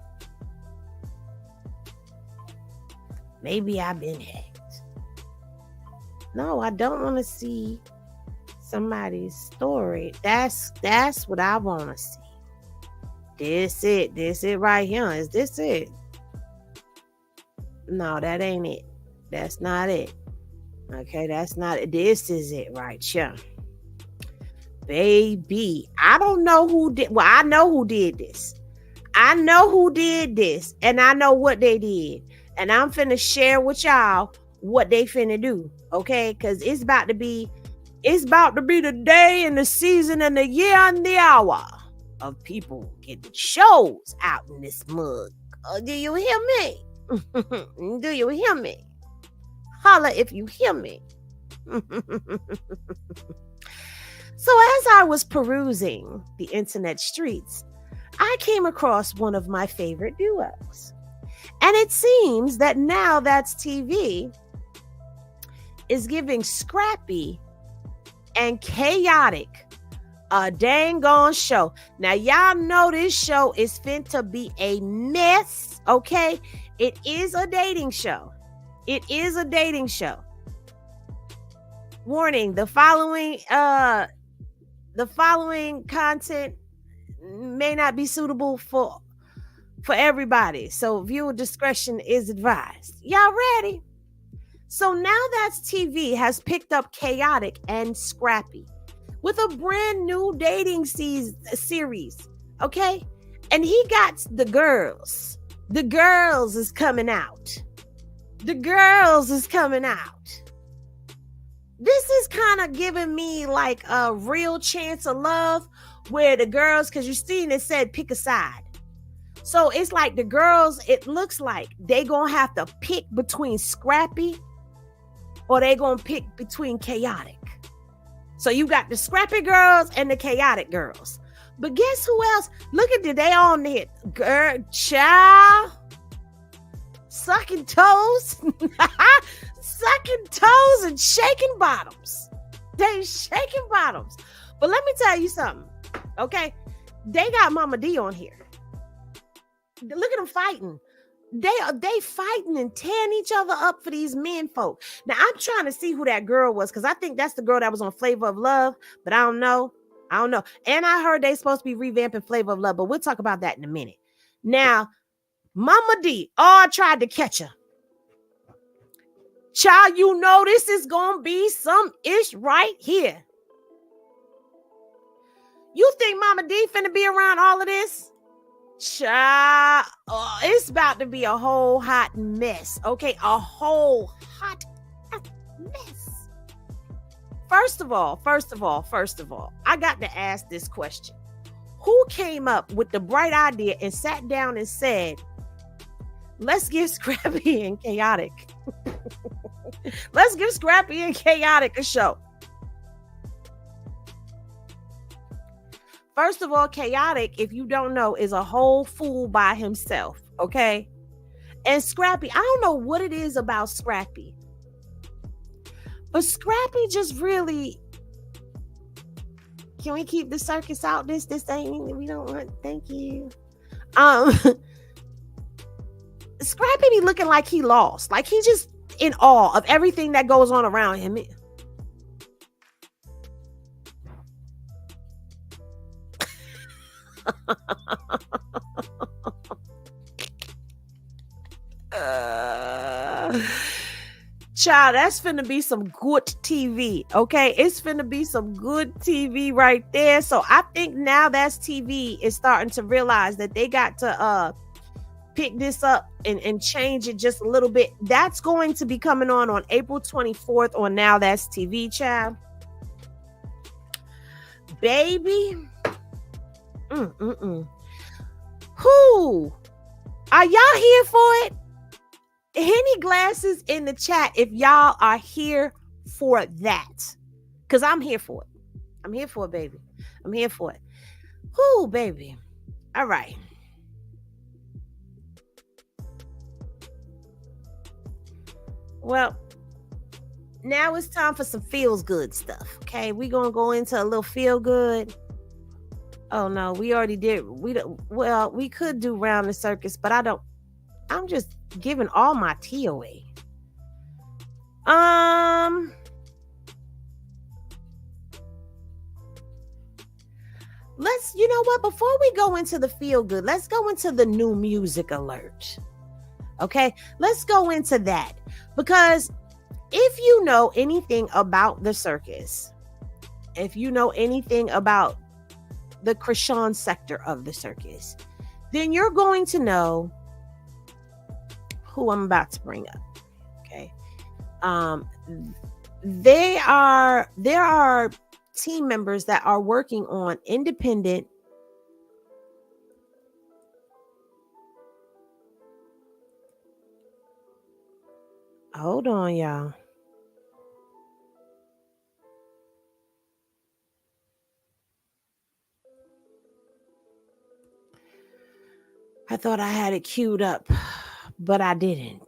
Maybe I've been hacked. No, I don't want to see somebody's story. That's what I want to see. This it right here. Is this it? No, that ain't it. That's not it. Okay, that's not it. This is it right here. Baby, I don't know who did. Well, I know who did this. I know who did this, and I know what they did. And I'm finna share with y'all what they finna do. Okay, because it's about to be the day and the season and the year and the hour of people getting shows out in this mug. Do you hear me? Do you hear me? Holla if you hear me. So as I was perusing the internet streets, I came across one of my favorite duos. And it seems that Now That's TV is giving Scrappy and Khaktic a dang on show. Now, y'all know this show is finna be a mess, okay? It is a dating show. It is a dating show. Warning, the following content may not be suitable for everybody. So viewer discretion is advised. Y'all ready? So Now That's TV has picked up Khaktic and Scrappy with a brand new dating series. Okay? And he got the girls. The girls is coming out. The girls is coming out. This is kind of giving me like a Real Chance of Love, where the girls, because you seen it said pick a side. So it's like the girls, it looks like they gonna have to pick between Scrappy or they gonna pick between Khaktic. So you got the Scrappy girls and the Khaktic girls. But guess who else? Look at they on there. Girl, child. Sucking toes. Sucking toes and shaking bottoms. They shaking bottoms. But let me tell you something. Okay? They got Mama D on here. Look at them fighting. They fighting and tearing each other up for these men folk. Now I'm trying to see who that girl was, because I think that's the girl that was on Flavor of Love, but I don't know. And I heard they supposed to be revamping Flavor of Love, but we'll talk about that in a minute. Now, Mama D, I tried to catch her. Child, you know this is gonna be some ish right here. You think Mama D finna be around all of this? Child, it's about to be a whole hot mess. Okay, a whole hot mess. First of all, I got to ask this question. Who came up with the bright idea and sat down and said, let's give Scrappy and Khaktic. Let's give Scrappy and Khaktic a show. First of all, Khaktic, if you don't know, is a whole fool by himself, okay? And Scrappy, I don't know what it is about Scrappy, but Scrappy just really... Can we keep the circus out? This ain't... We don't want... Thank you. Scrappy be looking like he lost. Like he just in awe of everything that goes on around him. Child, that's finna be some good TV, okay? It's finna be some good TV right there. So I think Now That's TV is starting to realize that they got to pick this up and change it just a little bit. That's going to be coming on April 24th on Now That's TV, child. Baby. Who? Are y'all here for it? Henny glasses in the chat if y'all are here for that. Because I'm here for it. I'm here for it, baby. I'm here for it. Whoo, baby. All right. Well, now it's time for some feels good stuff. Okay, we're gonna go into a little feel good. Oh no, we already did. We could do Round the Circus, but I don't. I'm just giving all my tea away. you know what? Before we go into the feel good, let's go into the new music alert. Okay, let's go into that, because if you know anything about the circus, if you know anything about the Chrisean sector of the circus, then you're going to know who I'm about to bring up. Okay. There are team members that are working on independent hold on, y'all. I thought I had it queued up, but I didn't.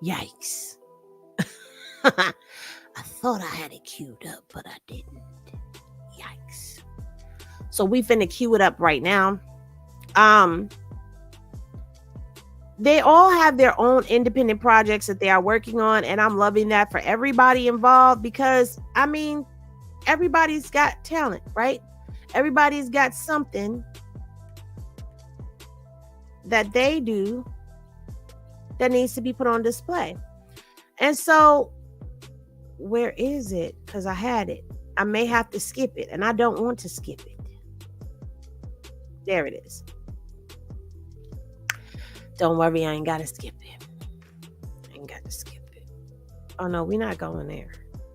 Yikes. I thought I had it queued up, but I didn't. Yikes. So we finna queue it up right now. They all have their own independent projects that they are working on, and I'm loving that for everybody involved, because I mean, everybody's got talent, right? Everybody's got something that they do that needs to be put on display. And so, where is it? Because I had it. I may have to skip it, and I don't want to skip it. There it is. Don't worry, I ain't got to skip it. I ain't got to skip it. Oh, no, we're not going there.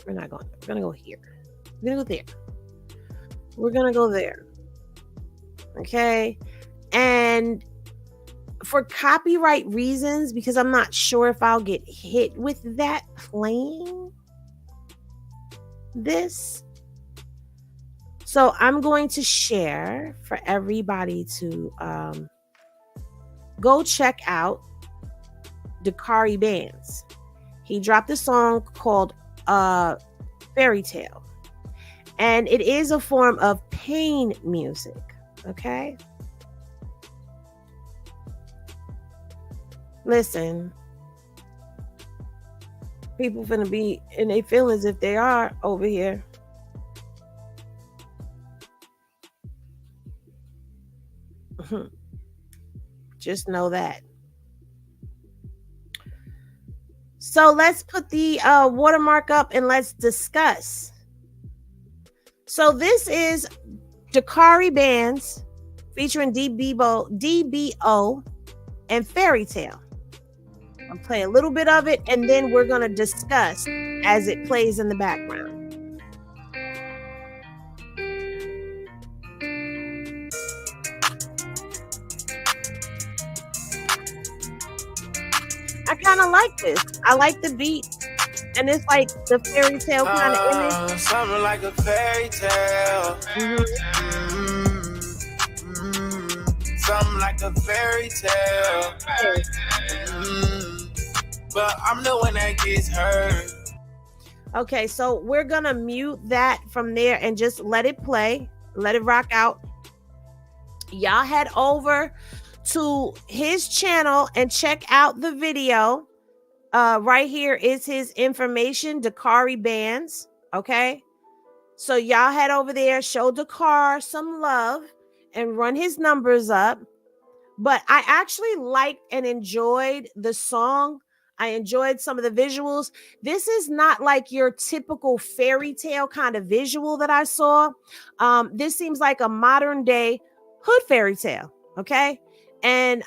We're not going there. We're going to go here. We're going to go there. We're going to go there. Okay? And for copyright reasons, because I'm not sure if I'll get hit with that playing this. So I'm going to share for everybody to go check out DakariBanz. He dropped a song called Fairytale. And it is a form of pain music. Okay? Listen. People finna be in their feelings if they are over here. Just know that. So let's put the watermark up and let's discuss. So this is DakariBanz featuring DBO and Fairytale. I'll play a little bit of it, and then we're going to discuss as it plays in the background. I kind of like this. I like the beat, and it's like the fairy tale kind of image. Something like a fairy tale. Something like a fairy tale. But I'm the one that gets hurt. Okay, so we're gonna mute that from there and just let it play, let it rock out. Y'all head over to his channel and check out the video. Right here is his information, DakariBanz. Okay, so y'all head over there, show Dakar some love, and run his numbers up. But I actually liked and enjoyed the song. I enjoyed some of the visuals. This is not like your typical fairy tale kind of visual that I saw. This seems like a modern day hood fairy tale. Okay. And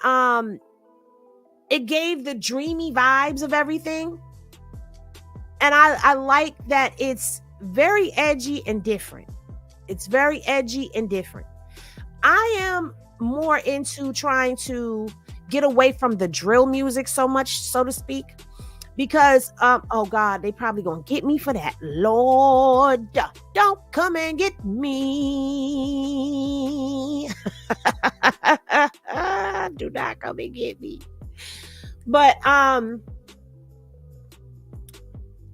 it gave the dreamy vibes of everything. And I like that it's very edgy and different. It's very edgy and different. I am more into trying to get away from the drill music so much, so to speak, because oh God, they probably gonna get me for that. Lord, don't come and get me. Do not come and get me. But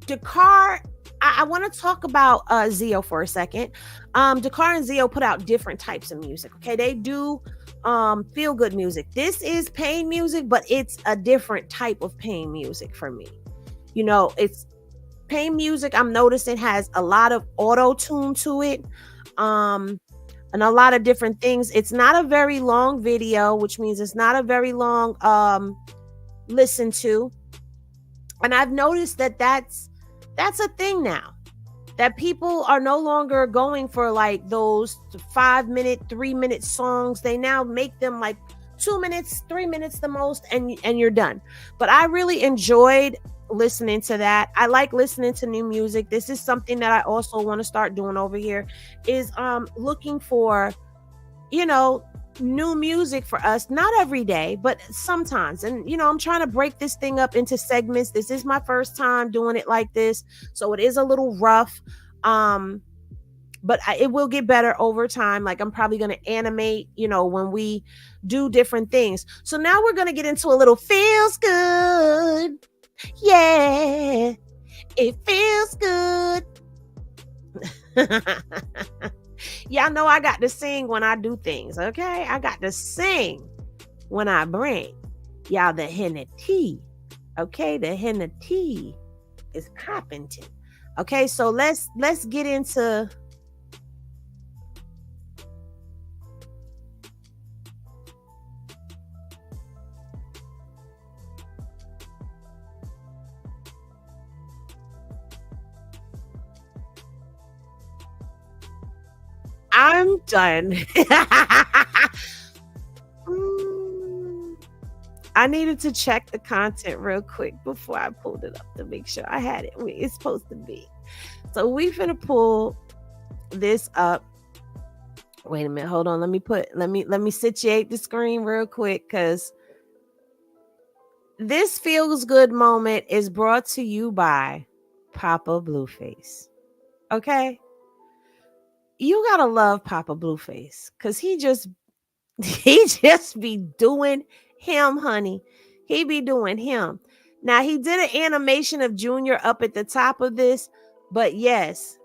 Dakar, I want to talk about Zio for a second. Dakar and Zio put out different types of music. Okay, they do feel good music. This is pain music, but it's a different type of pain music for me. You know, it's pain music. I'm noticing has a lot of auto tune to it. and a lot of different things. It's not a very long video, which means it's not a very long listen to. And I've noticed that that's a thing now, that people are no longer going for like those 5-minute, 3-minute songs. They now make them like 2 minutes, 3 minutes the most, and you're done. But I really enjoyed listening to that. I like listening to new music. This is something that I also want to start doing over here, is looking for, you know, new music for us, not every day, but sometimes. And you know, I'm trying to break this thing up into segments. This is my first time doing it like this, so it is a little rough, but it will get better over time. Like, I'm probably going to animate, you know, when we do different things. So now we're going to get into a little feels good. Yeah, it feels good. Y'all know I got to sing when I do things, okay? I got to sing when I bring y'all the henna tea, okay? The henna tea is popping. Okay, so let's get into I'm done. I needed to check the content real quick before I pulled it up to make sure I had it where it's supposed to be. So we finna pull this up. Wait a minute, hold on. Let me situate the screen real quick, because this feels good moment is brought to you by Papa Blueface. Okay? You gotta love Papa Blueface, because he just be doing him, honey. He be doing him. Now, he did an animation of Junior up at the top of this, but yes.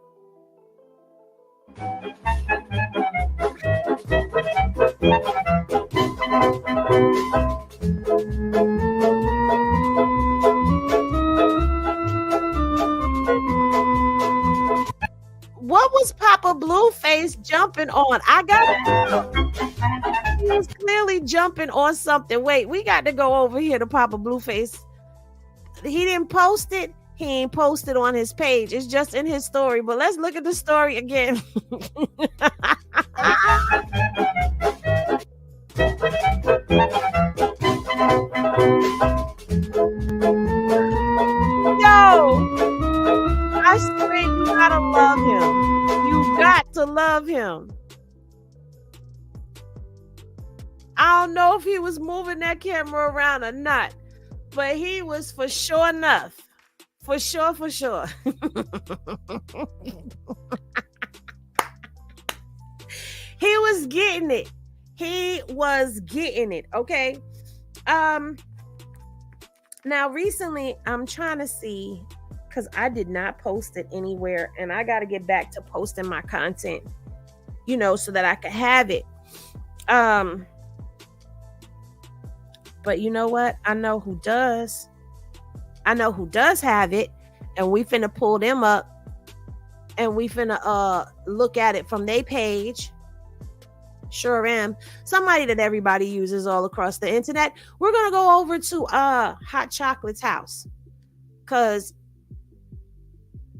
What was Papa Blueface jumping on? He was clearly jumping on something. Wait, we got to go over here to Papa Blueface. He didn't post it. He ain't posted on his page. It's just in his story. But let's look at the story again. Yo, I swear you gotta love him. You got to love him. I don't know if he was moving that camera around or not, but he was for sure enough. For sure. He was getting it. Okay. Now recently I'm trying to see, because I did not post it anywhere, and I got to get back to posting my content, you know, so that I could have it. But you know what? I know who does have it, and we finna pull them up, and we finna look at it from their page. Sure am. Somebody that everybody uses all across the internet. We're gonna go over to Hot Chocolate's house, cause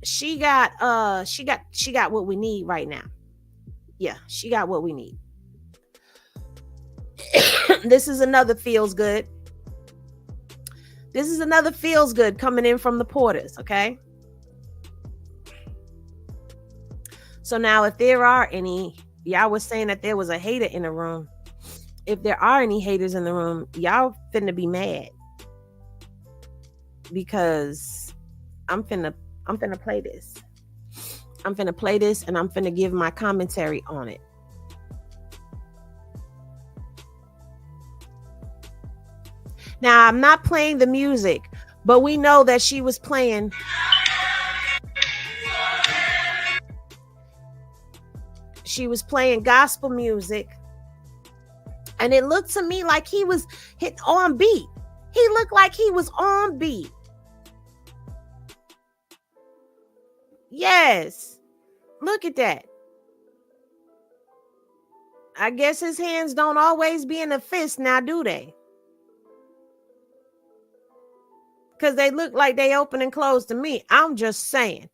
she got what we need right now. Yeah, she got what we need. This is another feels good. This is another feels good coming in from the Porters, okay? So now, if there are any, y'all was saying that there was a hater in the room. If there are any haters in the room, y'all finna be mad, because I'm finna play this. I'm finna play this, and I'm finna give my commentary on it. Now, I'm not playing the music, but we know that she was playing. She was playing gospel music, and it looked to me like he was hit on beat. He looked like he was on beat. Yes. Look at that. I guess his hands don't always be in a fist now, do they? Because they look like they open and close to me. I'm just saying.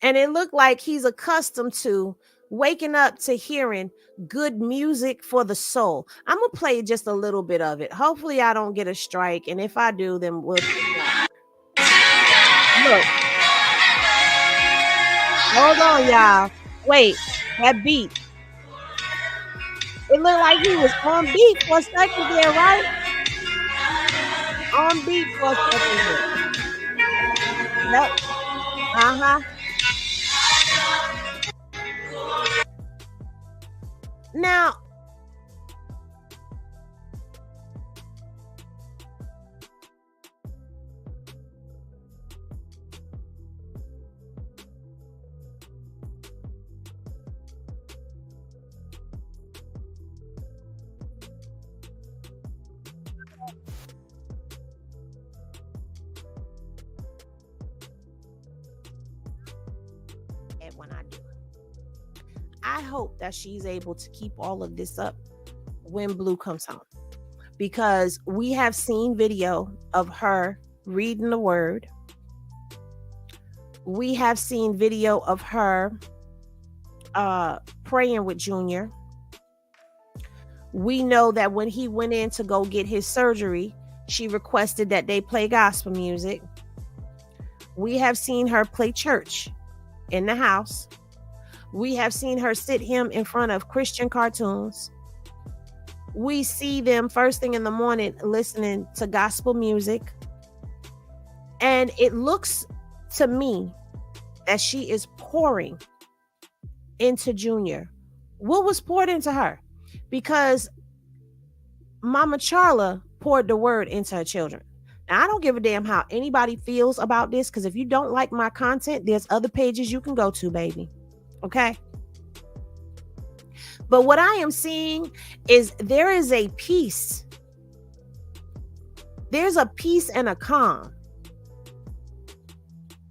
And it looked like he's accustomed to waking up to hearing good music for the soul. I'm going to play just a little bit of it. Hopefully I don't get a strike. And if I do, then we'll... Look. Hold on, y'all. Wait, that beat. It looked like he was on beat for a second there, right? On beat for a second there. Yep. Now, when I do, I hope that she's able to keep all of this up when Blue comes home, because we have seen video of her reading the word. We have seen video of her praying with Junior. We know that when he went in to go get his surgery, she requested that they play gospel music. We have seen her play church in the house. We have seen her sit him in front of Christian cartoons. We see them first thing in the morning listening to gospel music. And it looks to me that she is pouring into Junior what was poured into her, because Mama Charla poured the word into her children. Now, I don't give a damn how anybody feels about this, because if you don't like my content, there's other pages you can go to, baby. Okay? But what I am seeing is there is a peace. There's a peace and a calm.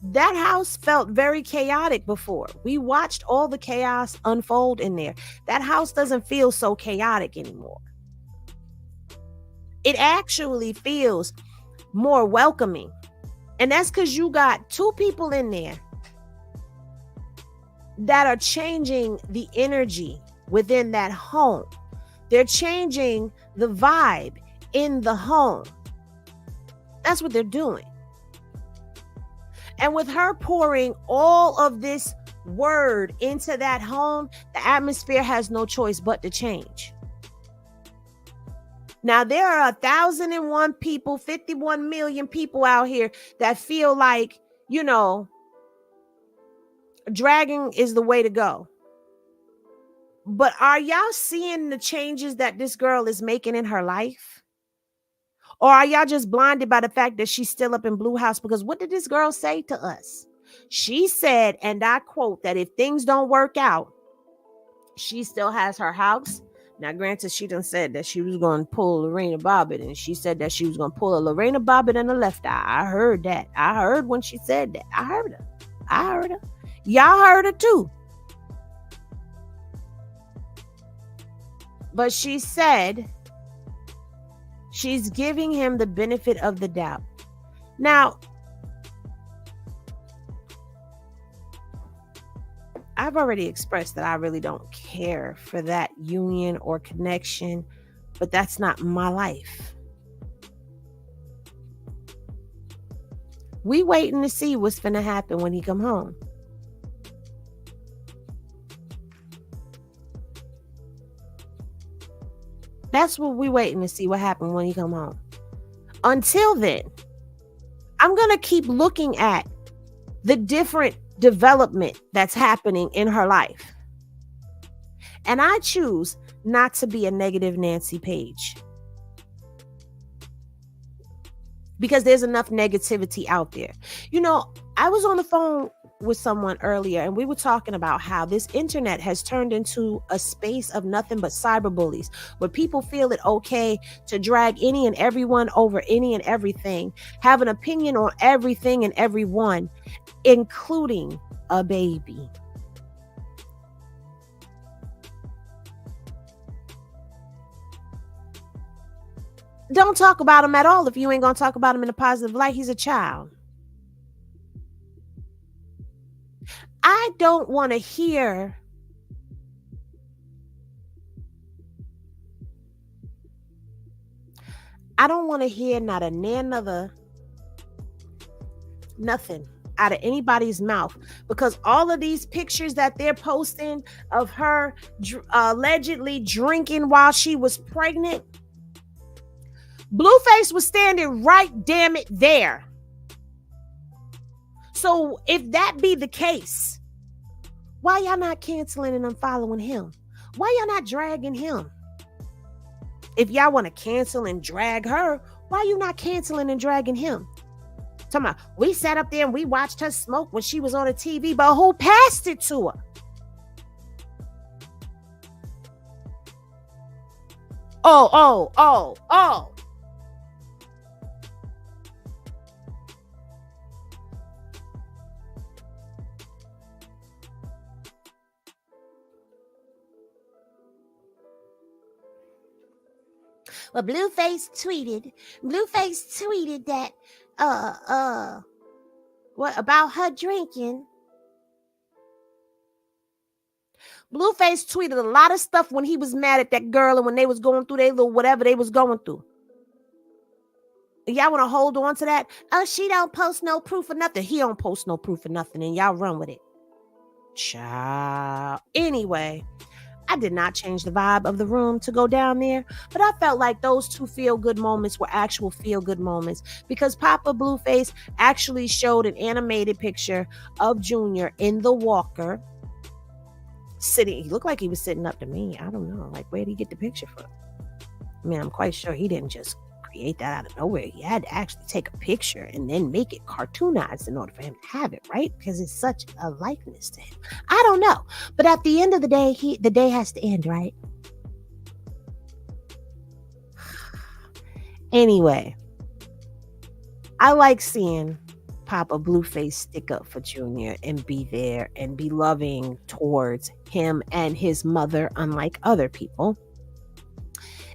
That house felt very chaotic before. We watched all the chaos unfold in there. That house doesn't feel so chaotic anymore. It actually feels more welcoming. And that's because you got two people in there that are changing the energy within that home. They're changing the vibe in the home. That's what they're doing. And with her pouring all of this word into that home, the atmosphere has no choice but to change. Now, there are 1,001 people, 51 million people out here that feel like, you know, dragging is the way to go. But are y'all seeing the changes that this girl is making in her life? Or are y'all just blinded by the fact that she's still up in Blue House? Because what did this girl say to us? She said, and I quote, that if things don't work out, she still has her house. Now, granted, she done said that she was going to pull Lorena Bobbitt, and she said that she was going to pull a Lorena Bobbitt in the left eye. I heard that. I heard when she said that. I heard her. Y'all heard her too. But she said she's giving him the benefit of the doubt. Now, I've already expressed that I really don't care for that union or connection, but that's not my life. We waiting to see what's finna happen when he come home. That's what we waiting to see what happened when he come home. Until then, I'm going to keep looking at the different development that's happening in her life. And I choose not to be a negative Nancy Page, because there's enough negativity out there. You know, I was on the phone with someone earlier, and we were talking about how this internet has turned into a space of nothing but cyberbullies, where people feel it okay to drag any and everyone over any and everything, have an opinion on everything and everyone, including a baby. don't talk about him at all if you ain't gonna talk about him in a positive light. He's a child. I don't want to hear not a another nothing out of anybody's mouth, because all of these pictures that they're posting of her allegedly drinking while she was pregnant, Blueface was standing right damn it there. So if that be the case, why y'all not canceling and unfollowing him? Why y'all not dragging him? If y'all want to cancel and drag her, why you not canceling and dragging him? Talking about, we sat up there and we watched her smoke when she was on the TV, but who passed it to her? Oh. Well, Blueface tweeted that what about her drinking? Blueface tweeted a lot of stuff when he was mad at that girl and when they was going through their little whatever they was going through. And y'all want to hold on to that? Oh, she don't post no proof of nothing. He don't post no proof of nothing, and y'all run with it. Child. Anyway, I did not change the vibe of the room to go down there, but I felt like those two feel-good moments were actual feel-good moments, because Papa Blueface actually showed an animated picture of Junior in the walker sitting. He looked like he was sitting up to me. I don't know. Like, where did he get the picture from? I mean, I'm quite sure he didn't just create that out of nowhere. He had to actually take a picture and then make it cartoonized in order for him to have it, right? Because it's such a likeness to him. I don't know. But at the end of the day, the day has to end, right? Anyway, I like seeing Papa Blueface stick up for Junior and be there and be loving towards him and his mother, unlike other people.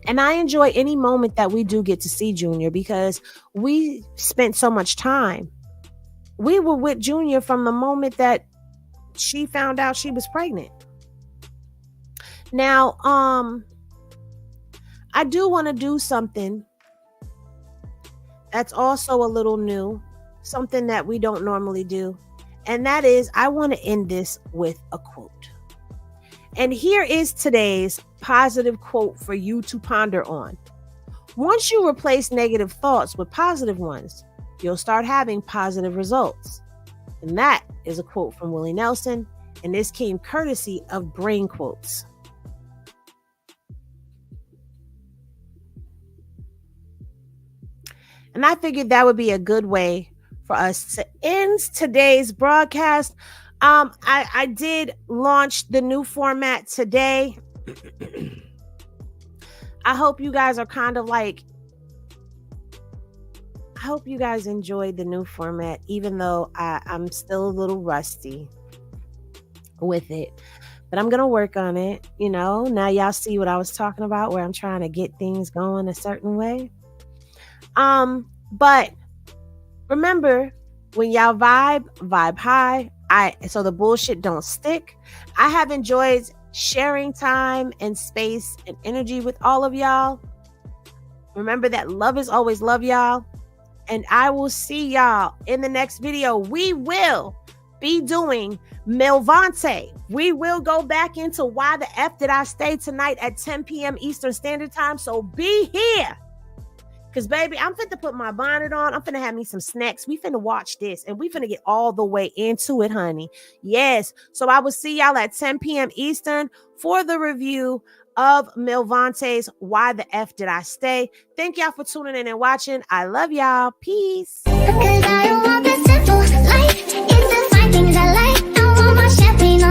And I enjoy any moment that we do get to see Junior, because we spent so much time. We were with Junior from the moment that she found out she was pregnant. Now, I do want to do something that's also a little new, something that we don't normally do. And that is, I want to end this with a quote. And here is today's positive quote for you to ponder on. Once you replace negative thoughts with positive ones, you'll start having positive results. And that is a quote from Willie Nelson. And this came courtesy of Brain Quotes. And I figured that would be a good way for us to end today's broadcast. I did launch the new format today. I hope you guys are kind of like, I hope you guys enjoyed the new format, even though I'm still a little rusty with it. But I'm going to work on it. You know, now y'all see what I was talking about, where I'm trying to get things going a certain way. But remember, when y'all vibe high, so the bullshit don't stick. I have enjoyed sharing time and space and energy with all of y'all. Remember that love is always love, y'all. And I will see y'all in the next video. We will be doing Melvante. We will go back into Why the F Did I Stay tonight at 10 p.m. Eastern Standard Time. So be here. Because, baby, I'm finna put my bonnet on. I'm finna have me some snacks. We finna watch this. And we finna get all the way into it, honey. Yes. So I will see y'all at 10 p.m. Eastern for the review of Melvante's Why the F Did I Stay. Thank y'all for tuning in and watching. I love y'all. Peace. Because I don't want this